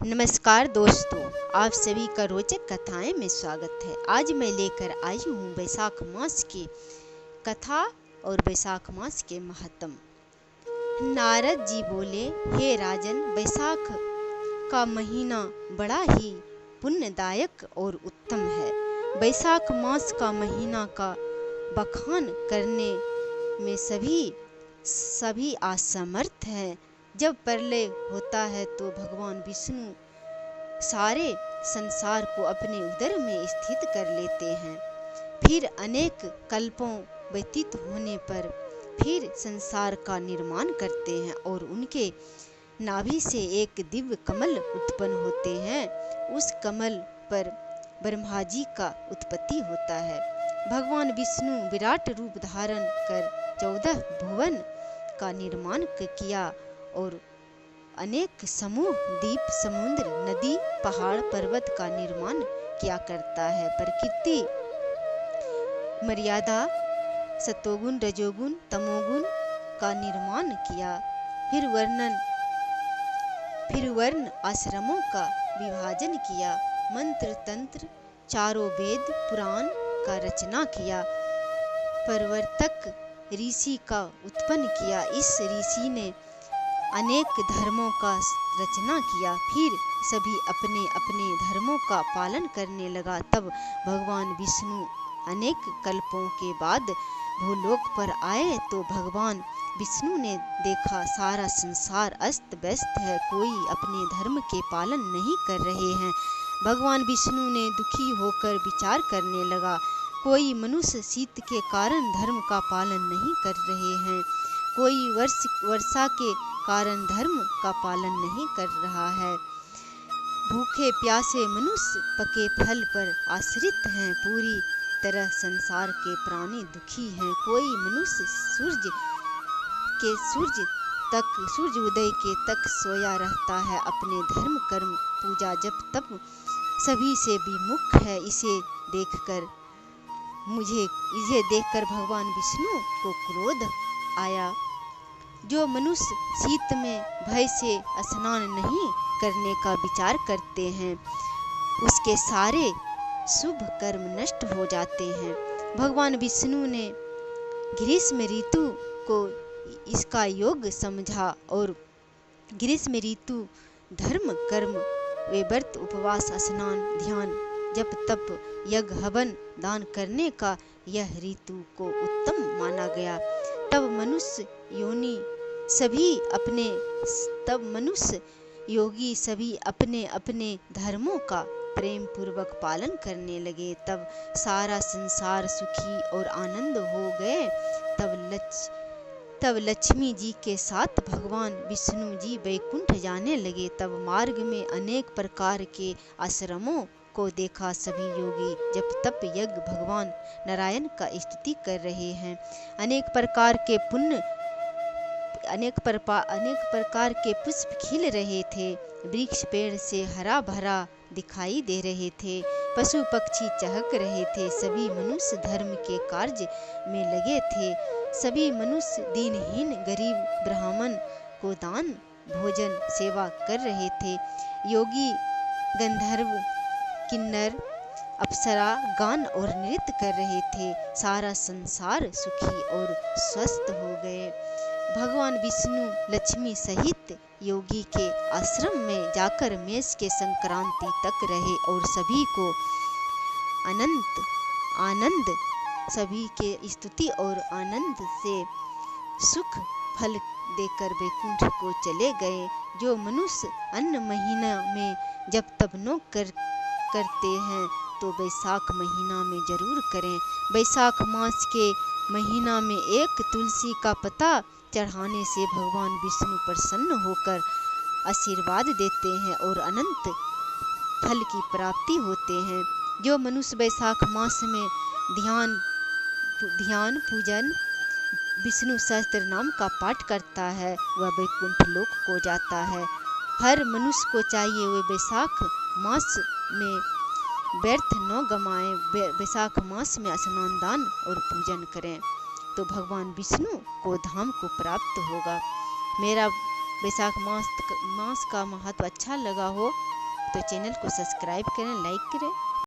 नमस्कार दोस्तों, आप सभी का रोचक कथाएं में स्वागत है। आज मैं लेकर आई हूँ बैसाख मास की कथा और बैसाख मास के महत्म। नारद जी बोले, हे राजन, बैसाख का महीना बड़ा ही पुण्यदायक और उत्तम है। बैसाख मास का महीना का बखान करने में सभी असमर्थ हैं। जब प्रलय होता है तो भगवान विष्णु सारे संसार को अपने उदर में स्थित कर लेते हैं। फिर अनेक कल्पों व्यतीत होने पर फिर संसार का निर्माण करते हैं और उनके नाभि से एक दिव्य कमल उत्पन्न होते हैं। उस कमल पर ब्रह्मा जी का उत्पत्ति होता है। भगवान विष्णु विराट रूप धारण कर 14 भुवन का निर्माण किया और अनेक समूह, द्वीप, समुद्र, नदी, पहाड़, पर्वत का निर्माण किया करता है। प्रकृति मर्यादा सतोगुण, रजोगुण, तमोगुण का निर्माण किया। फिर वर्ण आश्रमों का विभाजन किया। मंत्र, तंत्र, चारों वेद, पुराण का रचना किया। प्रवर्तक ऋषि का उत्पन्न किया। इस ऋषि ने अनेक धर्मों का रचना किया। फिर सभी अपने अपने धर्मों का पालन करने लगा। तब भगवान विष्णु अनेक कल्पों के बाद भूलोक पर आए तो भगवान विष्णु ने देखा सारा संसार अस्त व्यस्त है, कोई अपने धर्म के पालन नहीं कर रहे हैं। भगवान विष्णु ने दुखी होकर विचार करने लगा, कोई मनुष्य शीत के कारण धर्म का पालन नहीं कर रहे हैं, कोई वर्षा के कारण धर्म का पालन नहीं कर रहा है। भूखे प्यासे मनुष्य पके फल पर आश्रित हैं, पूरी तरह संसार के प्राणी दुखी हैं। कोई मनुष्य सूर्य उदय के तक सोया रहता है, अपने धर्म कर्म पूजा जप तप सभी से विमुख है। इसे देखकर भगवान विष्णु को क्रोध आया। जो मनुष्य शीत में भय से स्नान नहीं करने का विचार करते हैं, उसके सारे शुभ कर्म नष्ट हो जाते हैं। भगवान विष्णु ने ग्रीष्म ऋतु को इसका योग समझा और ग्रीष्म ऋतु धर्म कर्म वे व्रत उपवास स्नान ध्यान जप तप यज्ञ हवन दान करने का यह ऋतु को उत्तम माना गया। तब मनुष्य योगी सभी अपने अपने धर्मों का प्रेम पूर्वक पालन करने लगे। तब सारा संसार सुखी और आनंद हो गए। तब लक्ष्मी जी के साथ भगवान विष्णु जी वैकुंठ जाने लगे। तब मार्ग में अनेक प्रकार के आश्रमों को देखा। सभी योगी जप तप यज्ञ भगवान नारायण का स्तुति कर रहे हैं। अनेक प्रकार के पुष्प खिल रहे थे। वृक्ष पेड़ से हरा भरा दिखाई दे रहे थे। पशु पक्षी चहक रहे थे। सभी मनुष्य धर्म के कार्य में लगे थे। सभी मनुष्य दीनहीन गरीब ब्राह्मण को दान भोजन सेवा कर रहे थे। योगी गंधर्व किन्नर अप्सरा गान और नृत्य कर रहे थे। सारा संसार सुखी और स्वस्थ हो गए। भगवान विष्णु लक्ष्मी सहित योगी के आश्रम में जाकर मेष के संक्रांति तक रहे और सभी को आनंद सभी के स्तुति और आनंद से सुख फल देकर वैकुंठ को चले गए। जो मनुष्य अन्य महीना में जब तब न करते हैं तो बैसाख महीना में जरूर करें। बैसाख मास के महीना में एक तुलसी का पत्ता चढ़ाने से भगवान विष्णु प्रसन्न होकर आशीर्वाद देते हैं और अनंत फल की प्राप्ति होते हैं। जो मनुष्य बैसाख मास में ध्यान पूजन विष्णु सहस्त्र नाम का पाठ करता है वह वैकुंठ लोक को जाता है। हर मनुष्य को चाहिए वे बैसाख मास में व्यर्थ न गमाएं, बैसाख मास में स्नान दान और पूजन करें तो भगवान विष्णु को धाम को प्राप्त होगा। मेरा बैसाख मास का महत्व अच्छा लगा हो तो चैनल को सब्सक्राइब करें, लाइक करें।